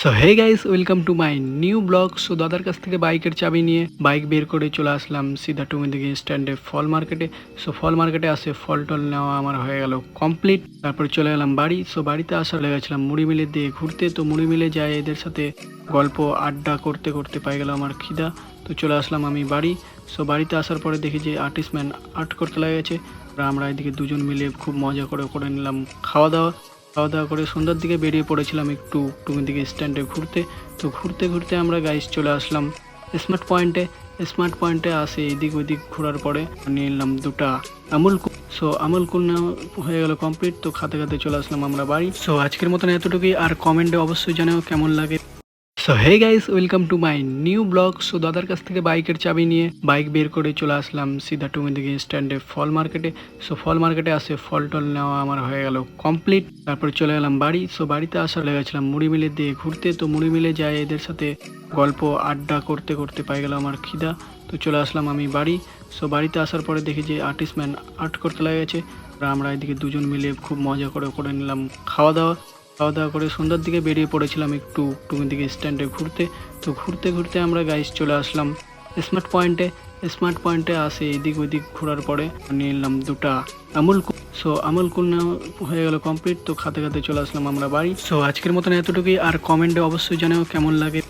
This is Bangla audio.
So hey guys, welcome to my new blog. So দাদার কাছ থেকে বাইকের চাবি নিয়ে বাইক বের করে চলে আসলাম সিধা টুমিদিকে স্ট্যান্ডে ফল মার্কেটে। সো ফল মার্কেটে আসে ফল টল নেওয়া আমার হয়ে গেল কমপ্লিট। তারপর চলে গেলাম বাড়ি। সো বাড়িতে আসার লেগেছিলাম মুড়ি মিলের দিয়ে ঘুরতে। তো মুড়ি মিলে যাই এদের সাথে গল্প আড্ডা করতে করতে পাই গেল আমার খিদা। তো চলে আসলাম আমি বাড়ি। সো বাড়িতে আসার পরে দেখি যে আর্টিস্টম্যান আর্ট করতে লেগেছে। আমরা এদিকে দুজন মিলে খুব মজা করে নিলাম খাওয়া দাওয়া করে সন্ধ্যার দিকে বেরিয়ে পড়েছিলাম একটু টুমির দিকে স্ট্যান্ডে ঘুরতে। তো ঘুরতে ঘুরতে আমরা গাইস চলে আসলাম স্মার্ট পয়েন্টে আসে এদিক ওইদিক ঘোরার পরে নিয়ে নিলাম দুটা আমুল কুল। সো আমুল কুল নেওয়া হয়ে গেল কমপ্লিট। তো খাতে খাতে চলে আসলাম আমরা বাড়ি। সো আজকের মতন এতটুকুই, আর কমেন্টে অবশ্যই জানাও কেমন লাগে। So hey guys, welcome to my new blog. So দাদার কাছ থেকে বাইকের চাবি নিয়ে বাইক বের করে চলে আসলাম সিধা টুমিদিকে স্ট্যান্ডে ফল মার্কেটে। সো ফল মার্কেটে আসে ফল টল নেওয়া আমার হয়ে গেল কমপ্লিট। তারপর চলে গেলাম বাড়ি। সো বাড়িতে আসার লেগেছিলাম মুড়ি মিলের দিয়ে ঘুরতে। তো মুড়ি মিলে যাই এদের সাথে গল্প আড্ডা করতে করতে পাই গেল আমার খিদা। তো চলে আসলাম আমি বাড়ি। সো বাড়িতে আসার পরে দেখি যে আর্টিস্টম্যান আর্ট করতে লেগেছে। আমরা এদিকে দুজন মিলে খুব মজা করে নিলাম খাওয়া দাওয়া করে সন্ধ্যার দিকে বেরিয়ে পড়েছিলাম একটু টুমির দিকে স্ট্যান্ডে ঘুরতে। তো ঘুরতে ঘুরতে আমরা গাইস চলে আসলাম স্মার্ট পয়েন্টে আসে এদিক ওইদিক ঘোরার পরে নিয়ে নিলাম দুটা আমুল কুল। সো আমুল কুল নেওয়া হয়ে গেল কমপ্লিট। তো খাতে খাতে চলে আসলাম আমরা বাড়ি। সো আজকের মতন এতটুকুই, আর কমেন্টে অবশ্যই জানাও কেমন লাগে।